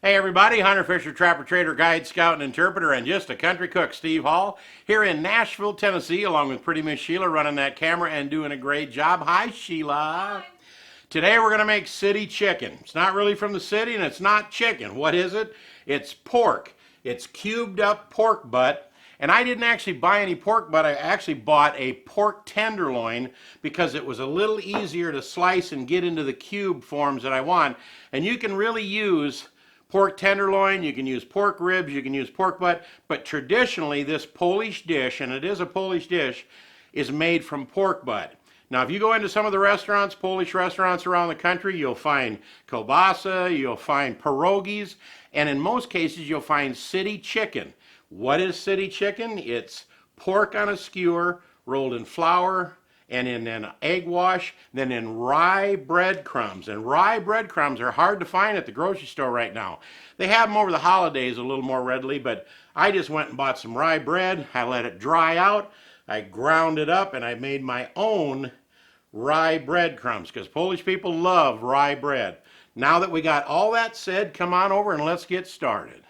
Hey everybody, Hunter Fisher, Trapper, Trader, Guide, Scout, and Interpreter, and just a country cook, Steve Hall, here in Nashville, Tennessee, along with pretty Miss Sheila running that camera and doing a great job. Hi, Sheila. Hi. Today we're going to make city chicken. It's not really from the city and it's not chicken. What is it? It's pork. It's cubed up pork butt. And I didn't actually buy any pork butt. I actually bought a pork tenderloin because it was a little easier to slice and get into the cube forms that I want. And you can really use pork tenderloin, you can use pork ribs, you can use pork butt, but traditionally this Polish dish, and it is a Polish dish, is made from pork butt. Now if you go into some of the restaurants, Polish restaurants around the country, you'll find kielbasa, you'll find pierogies, and in most cases you'll find city chicken. What is city chicken? It's pork on a skewer, rolled in flour, and in an egg wash, then in rye bread crumbs. And rye bread crumbs are hard to find at the grocery store right now. They have them over the holidays a little more readily, but I just went and bought some rye bread. I let it dry out. I ground it up and I made my own rye bread crumbs because Polish people love rye bread. Now that we got all that said, come on over and let's get started.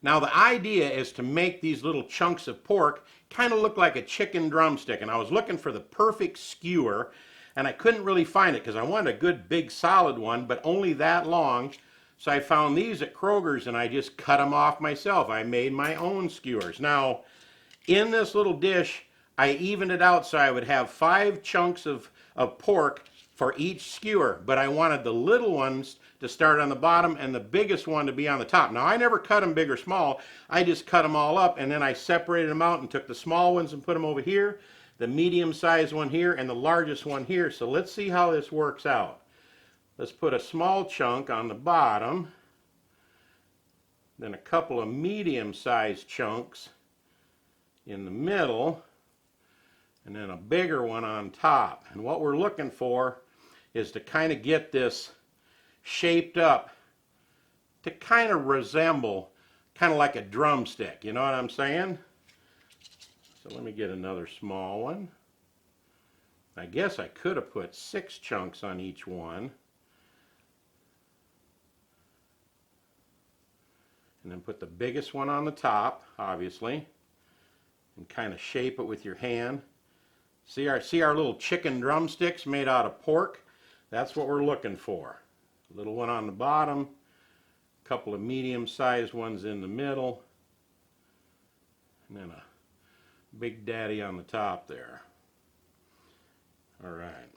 Now the idea is to make these little chunks of pork kind of look like a chicken drumstick, and I was looking for the perfect skewer and I couldn't really find it because I wanted a good big solid one, but only that long. So I found these at Kroger's and I just cut them off myself. I made my own skewers. Now in this little dish I evened it out so I would have 5 chunks of pork for each skewer, but I wanted the little ones to start on the bottom and the biggest one to be on the top. Now I never cut them big or small, I just cut them all up and then I separated them out and took the small ones and put them over here, the medium sized one here, and the largest one here. So let's see how this works out. Let's put a small chunk on the bottom, then a couple of medium sized chunks in the middle, and then a bigger one on top. And what we're looking for is to kind of get this shaped up to kind of resemble kind of like a drumstick, you know what I'm saying? So let me get another small one. I guess I could have put 6 chunks on each one and then put the biggest one on the top, obviously, and kind of shape it with your hand. See our little chicken drumsticks made out of pork? That's what we're looking for. A little one on the bottom, a couple of medium-sized ones in the middle, and then a big daddy on the top there. All right.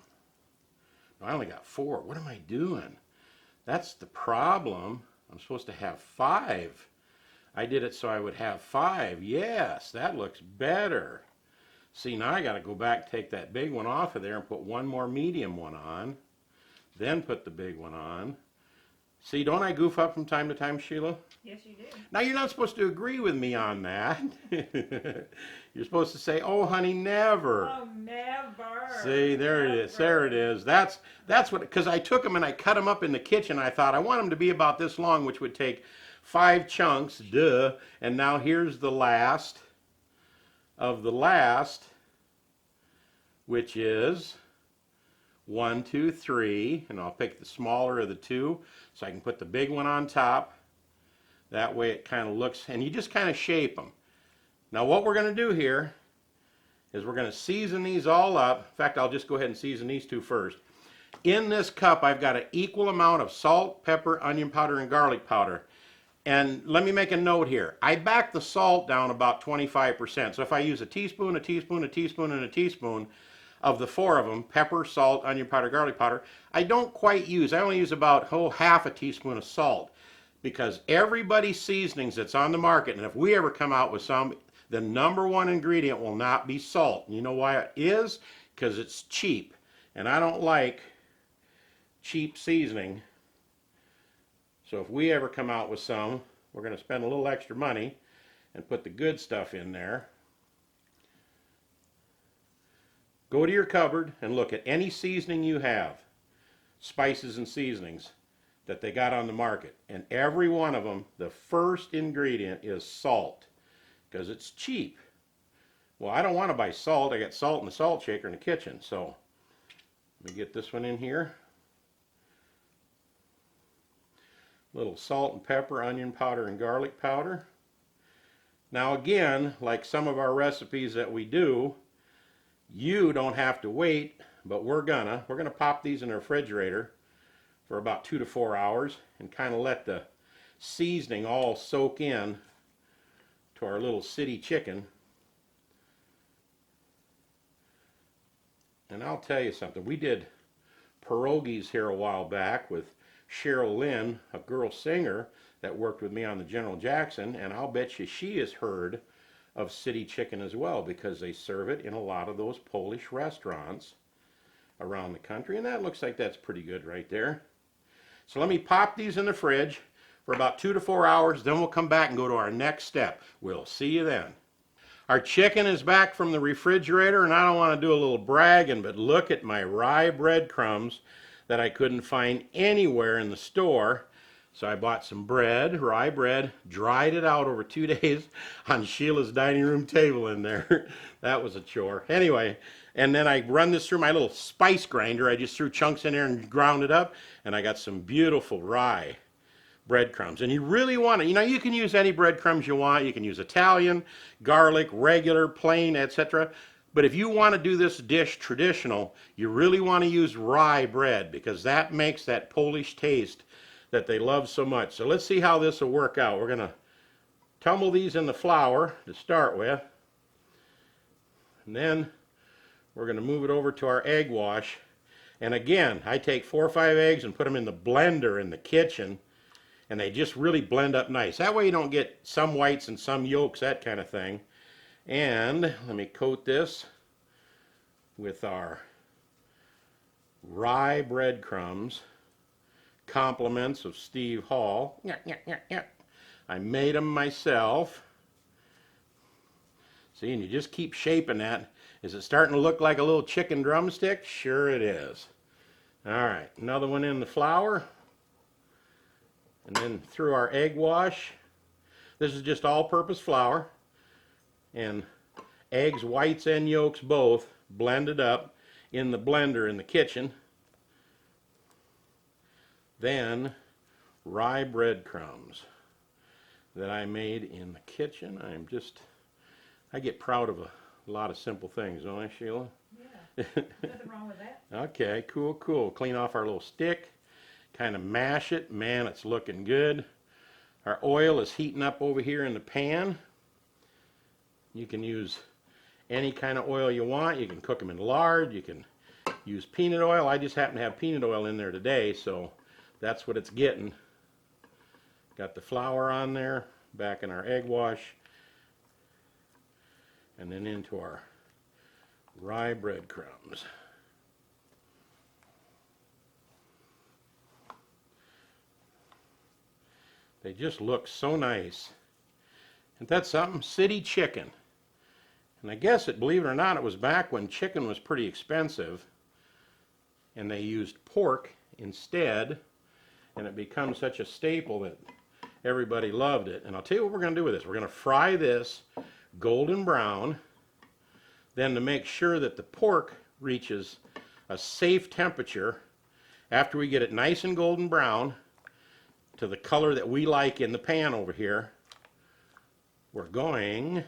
I only got 4. What am I doing? That's the problem. I'm supposed to have 5. I did it so I would have 5. Yes, that looks better. See, now I got to go back, take that big one off of there and put one more medium one on. Then put the big one on. See, don't I goof up from time to time, Sheila? Yes, you do. Now, you're not supposed to agree with me on that. You're supposed to say, oh, honey, never. Oh, never. See, there it is. There it is. That's what, because I took them and I cut them up in the kitchen. I thought I want them to be about this long, which would take 5 chunks, duh. And now here's the last of the last, which is 1, 2, 3, and I'll pick the smaller of the 2 so I can put the big one on top. That way it kind of looks, and you just kind of shape them. Now what we're going to do here is we're going to season these all up. In fact, I'll just go ahead and season these 2 first. In this cup I've got an equal amount of salt, pepper, onion powder, and garlic powder. And let me make a note here. I back the salt down about 25%. So if I use a teaspoon, a teaspoon, a teaspoon, and a teaspoon of the 4 of them, pepper, salt, onion powder, garlic powder, I only use about half a teaspoon of salt, because everybody's seasonings that's on the market, and if we ever come out with some, the number 1 ingredient will not be salt. And you know why it is? Because it's cheap, and I don't like cheap seasoning. So if we ever come out with some, we're going to spend a little extra money and put the good stuff in there. Go to your cupboard and look at any seasoning you have, spices and seasonings that they got on the market. And every one of them, the first ingredient is salt, because it's cheap. Well, I don't want to buy salt. I got salt in the salt shaker in the kitchen. So let me get this one in here. Little salt and pepper, onion powder, and garlic powder. Now again, like some of our recipes that we do, you don't have to wait, but we're gonna pop these in the refrigerator for about 2 to 4 hours and kind of let the seasoning all soak in to our little city chicken. And I'll tell you something, we did pierogies here a while back with Cheryl Lynn, a girl singer that worked with me on the General Jackson, and I'll bet you she has heard of city chicken as well, because they serve it in a lot of those Polish restaurants around the country. And that looks like that's pretty good right there. So let me pop these in the fridge for about 2 to 4 hours, then we'll come back and go to our next step. We'll see you then. Our chicken is back from the refrigerator, and I don't want to do a little bragging, but look at my rye bread crumbs that I couldn't find anywhere in the store. So I bought some bread, rye bread, dried it out over 2 days on Sheila's dining room table in there. That was a chore. Anyway, and then I run this through my little spice grinder. I just threw chunks in there and ground it up, and I got some beautiful rye breadcrumbs. And you really want to, you can use any breadcrumbs you want. You can use Italian, garlic, regular, plain, etc. But if you want to do this dish traditional, you really want to use rye bread, because that makes that Polish taste that they love so much. So let's see how this will work out. We're going to tumble these in the flour to start with. And then we're going to move it over to our egg wash. And again, I take 4 or 5 eggs and put them in the blender in the kitchen, and they just really blend up nice. That way you don't get some whites and some yolks, that kind of thing. And let me coat this with our rye breadcrumbs, compliments of Steve Hall. I made them myself. See, and you just keep shaping that. Is it starting to look like a little chicken drumstick? Sure it is. All right, another one in the flour. And then through our egg wash. This is just all-purpose flour. And eggs, whites and yolks both, blended up in the blender in the kitchen. Then rye breadcrumbs that I made in the kitchen. I get proud of a lot of simple things, don't I, Sheila? Yeah, nothing wrong with that. Okay, cool, cool. Clean off our little stick, kind of mash it. Man, it's looking good. Our oil is heating up over here in the pan. You can use any kind of oil you want. You can cook them in lard. You can use peanut oil. I just happen to have peanut oil in there today, so that's what it's getting. Got the flour on there, back in our egg wash, and then into our rye breadcrumbs. They just look so nice. And that's something, city chicken. And I guess believe it or not, it was back when chicken was pretty expensive, and they used pork instead, and it becomes such a staple that everybody loved it. And I'll tell you what we're going to do with this. We're going to fry this golden brown. Then, to make sure that the pork reaches a safe temperature, after we get it nice and golden brown to the color that we like in the pan over here, we're going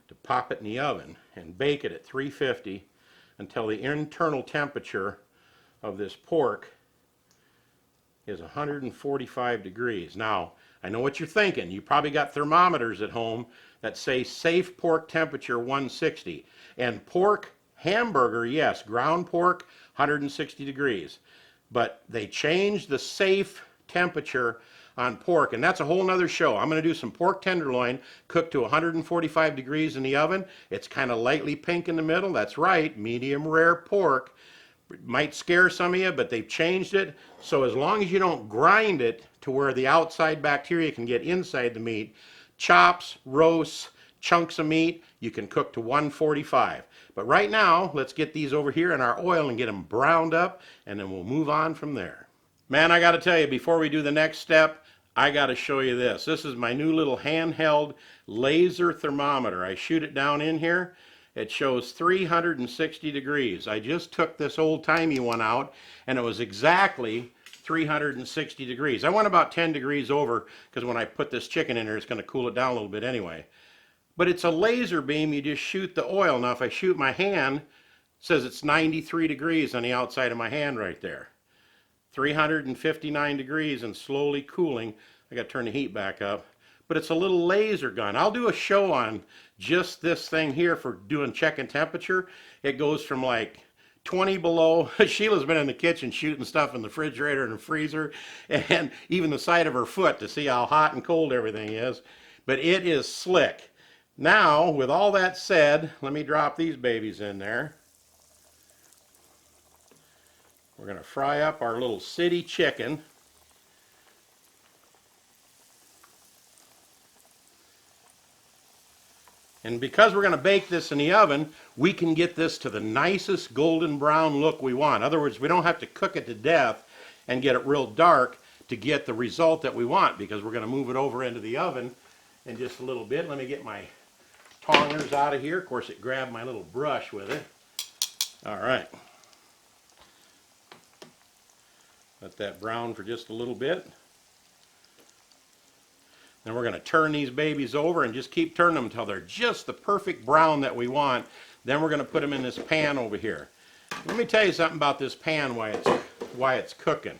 to pop it in the oven and bake it at 350 until the internal temperature of this pork is 145 degrees. Now, I know what you're thinking. You probably got thermometers at home that say safe pork temperature 160. And pork, hamburger, yes, ground pork, 160 degrees. But they changed the safe temperature on pork, and that's a whole nother show. I'm going to do some pork tenderloin cooked to 145 degrees in the oven. It's kind of lightly pink in the middle. That's right, medium rare pork. It might scare some of you, but they've changed it. So as long as you don't grind it to where the outside bacteria can get inside the meat, chops, roasts, chunks of meat, you can cook to 145. But right now, let's get these over here in our oil and get them browned up, and then we'll move on from there. Man, I got to tell you, before we do the next step, I got to show you this. This is my new little handheld laser thermometer. I shoot it down in here. It shows 360 degrees. I just took this old-timey one out, and it was exactly 360 degrees. I went about 10 degrees over because when I put this chicken in there, it's going to cool it down a little bit anyway. But it's a laser beam. You just shoot the oil. Now, if I shoot my hand, it says it's 93 degrees on the outside of my hand right there. 359 degrees and slowly cooling. I got to turn the heat back up. But it's a little laser gun. I'll do a show on just this thing here for doing checking temperature. It goes from like 20 below. Sheila's been in the kitchen shooting stuff in the refrigerator and the freezer and even the side of her foot to see how hot and cold everything is. But it is slick. Now, with all that said, let me drop these babies in there. We're going to fry up our little city chicken. And because we're going to bake this in the oven, we can get this to the nicest golden brown look we want. In other words, we don't have to cook it to death and get it real dark to get the result that we want, because we're going to move it over into the oven in just a little bit. Let me get my tongers out of here. Of course, it grabbed my little brush with it. All right. Let that brown for just a little bit. Then we're going to turn these babies over and just keep turning them until they're just the perfect brown that we want. Then we're going to put them in this pan over here. Let me tell you something about this pan, why it's cooking.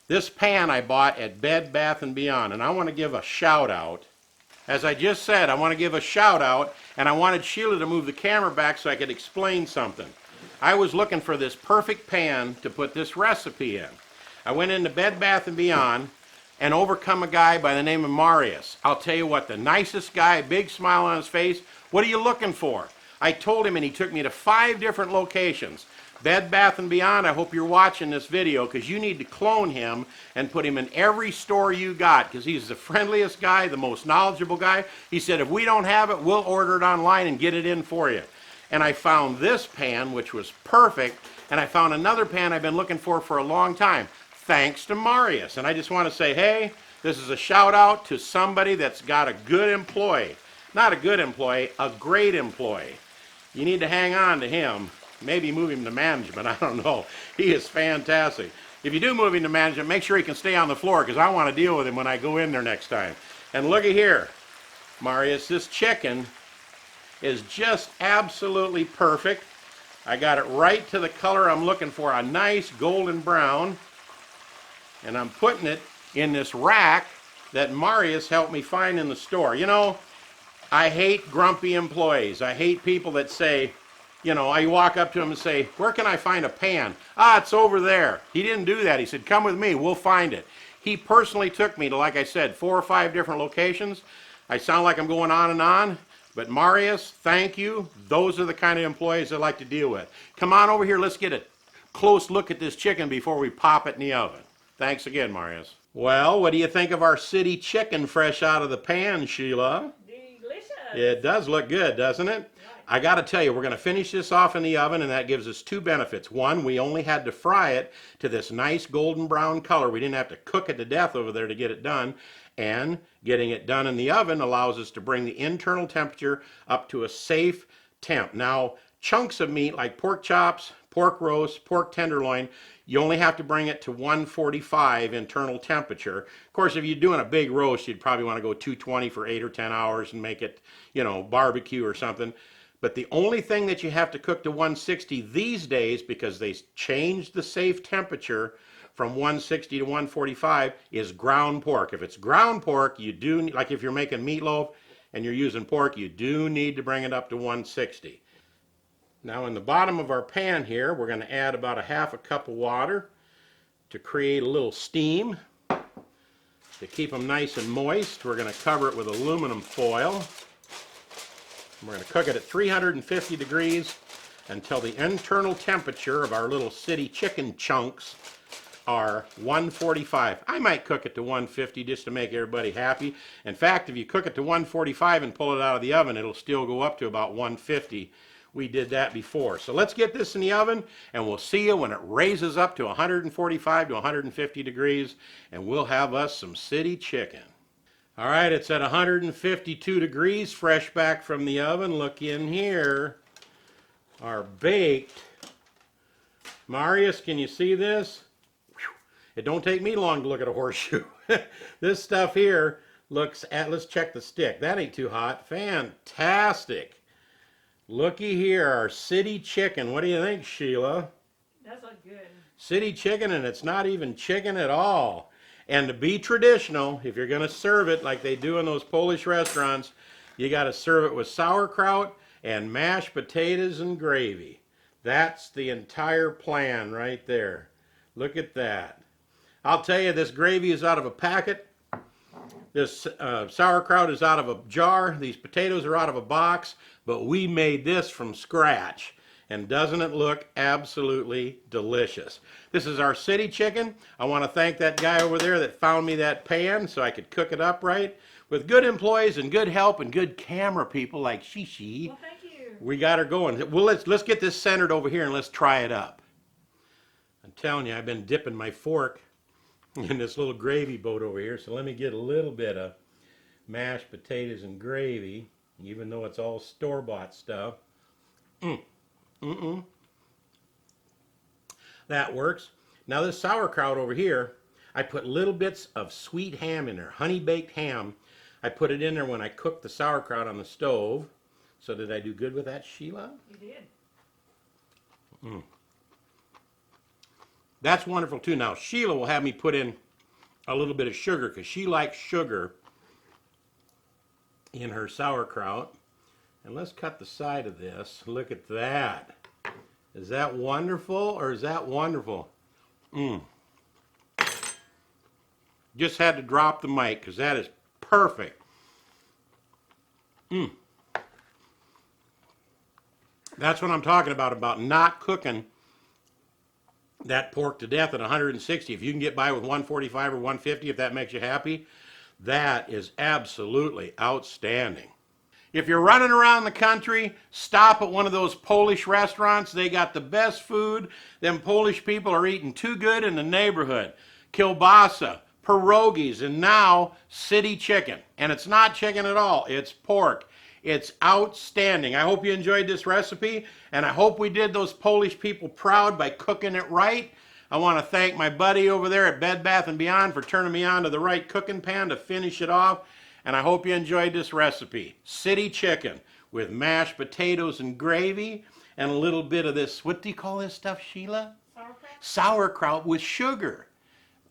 This pan I bought at Bed Bath & Beyond, and I want to give a shout out. As I just said, I want to give a shout out, and I wanted Sheila to move the camera back so I could explain something. I was looking for this perfect pan to put this recipe in. I went into Bed Bath & Beyond and overcome a guy by the name of Marius. I'll tell you what, the nicest guy, big smile on his face. What are you looking for? I told him, and he took me to 5 different locations. Bed Bath & Beyond, I hope you're watching this video, because you need to clone him and put him in every store you got, because he's the friendliest guy, the most knowledgeable guy. He said, if we don't have it, we'll order it online and get it in for you. And I found this pan, which was perfect, and I found another pan I've been looking for a long time, thanks to Marius. And I just want to say, hey, this is a shout out to somebody that's got a good employee. Not a good employee, a great employee. You need to hang on to him. Maybe move him to management, I don't know. He is fantastic. If you do move him to management, make sure he can stay on the floor, because I want to deal with him when I go in there next time. And look at here, Marius, this chicken is just absolutely perfect. I got it right to the color I'm looking for, a nice golden brown. And I'm putting it in this rack that Marius helped me find in the store. You know, I hate grumpy employees. I hate people that say, you know, I walk up to him and say, where can I find a pan? Ah, it's over there. He didn't do that. He said, come with me, we'll find it. He personally took me to, like I said, 4 or 5 different locations. I sound like I'm going on, but Marius, thank you. Those are the kind of employees I like to deal with. Come on over here, let's get a close look at this chicken before we pop it in the oven. Thanks again, Marius. Well, what do you think of our city chicken fresh out of the pan, Sheila? Delicious. It does look good, doesn't it? I got to tell you, we're going to finish this off in the oven, and that gives us 2 benefits. One, we only had to fry it to this nice golden brown color. We didn't have to cook it to death over there to get it done. And getting it done in the oven allows us to bring the internal temperature up to a safe temp. Now, chunks of meat like pork chops, pork roast, pork tenderloin, you only have to bring it to 145 internal temperature. Of course, if you're doing a big roast, you'd probably want to go 220 for 8 or 10 hours and make it, you know, barbecue or something. But the only thing that you have to cook to 160 these days, because they changed the safe temperature from 160 to 145, is ground pork. If it's ground pork, you do, like if you're making meatloaf and you're using pork, you do need to bring it up to 160. Now in the bottom of our pan here, we're going to add about 1/2 cup of water to create a little steam. To keep them nice and moist, we're going to cover it with aluminum foil. We're going to cook it at 350 degrees until the internal temperature of our little city chicken chunks are 145. I might cook it to 150 just to make everybody happy. In fact, if you cook it to 145 and pull it out of the oven, it'll still go up to about 150. We did that before. So let's get this in the oven, and we'll see you when it raises up to 145 to 150 degrees, and we'll have us some city chicken. All right, it's at 152 degrees, fresh back from the oven. Look in here. Our baked. Marius, can you see this? It don't take me long to look at a horseshoe. This stuff here looks at, let's check the stick. That ain't too hot. Fantastic. Looky here, our city chicken. What do you think, Sheila? That's look good. City chicken, and it's not even chicken at all. And to be traditional, if you're going to serve it like they do in those Polish restaurants, you got to serve it with sauerkraut and mashed potatoes and gravy. That's the entire plan right there. Look at that. I'll tell you, this gravy is out of a packet. This sauerkraut is out of a jar. These potatoes are out of a box. But we made this from scratch. And doesn't it look absolutely delicious? This is our city chicken. I want to thank that guy over there that found me that pan so I could cook it up right. With good employees and good help and good camera people like Shishi, Well, thank you. we got her going. Well, let's get this centered over here and let's try it up. I'm telling you, I've been dipping my fork in this little gravy boat over here. So let me get a little bit of mashed potatoes and gravy, even though it's all store-bought stuff. That works. Now this sauerkraut over here, I put little bits of sweet ham in there, honey-baked ham. I put it in there when I cooked the sauerkraut on the stove. So did I do good with that, Sheila? You did. That's wonderful too. Now Sheila will have me put in a little bit of sugar because she likes sugar in her sauerkraut. And let's cut the side of this. Look at that. Is that wonderful or is that wonderful? Just had to drop the mic because that is perfect. That's what I'm talking about not cooking that pork to death at 160. If you can get by with 145 or 150, if that makes you happy, that is absolutely outstanding. If you're running around the country, stop at one of those Polish restaurants. They got the best food. Them Polish people are eating too good in the neighborhood. Kielbasa, pierogies, and now city chicken. And it's not chicken at all. It's pork. It's outstanding. I hope you enjoyed this recipe, and I hope we did those Polish people proud by cooking it right. I want to thank my buddy over there at Bed Bath & Beyond for turning me on to the right cooking pan to finish it off. And I hope you enjoyed this recipe. City chicken with mashed potatoes and gravy and a little bit of this, what do you call this stuff, Sheila? Sauerkraut? Sauerkraut with sugar.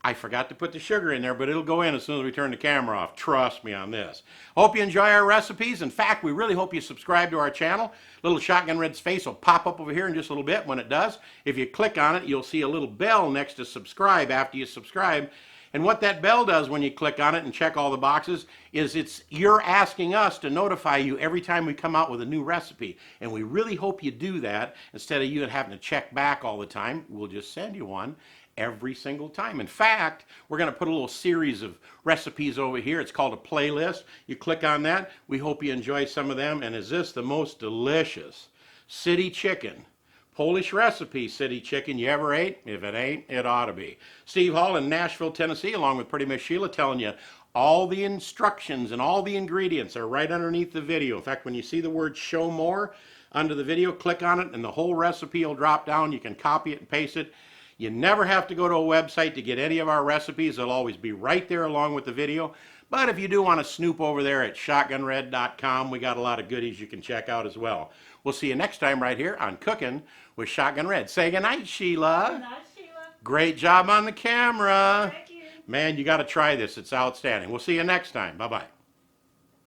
I forgot to put the sugar in there, but it'll go in as soon as we turn the camera off. Trust me on this. Hope you enjoy our recipes. In fact, we really hope you subscribe to our channel. Little Shotgun Red's face will pop up over here in just a little bit. When it does, if you click on it, you'll see a little bell next to subscribe after you subscribe. And what that bell does when you click on it and check all the boxes is you're asking us to notify you every time we come out with a new recipe. And we really hope you do that instead of you having to check back all the time. We'll just send you one every single time. In fact, we're going to put a little series of recipes over here. It's called a playlist. You click on that. We hope you enjoy some of them. And is this the most delicious city chicken, Polish recipe city chicken you ever ate? If it ain't, it ought to be. Steve Hall in Nashville, Tennessee, along with Pretty Miss Sheila, telling you all the instructions and all the ingredients are right underneath the video. In fact, when you see the word show more under the video, click on it and the whole recipe will drop down. You can copy it and paste it. You never have to go to a website to get any of our recipes. They'll always be right there along with the video. But if you do want to snoop over there at shotgunred.com, we got a lot of goodies you can check out as well. We'll see you next time right here on Cooking with Shotgun Red. Say goodnight, Sheila. Good night, Sheila. Great job on the camera. Thank you. Man, you got to try this. It's outstanding. We'll see you next time. Bye-bye.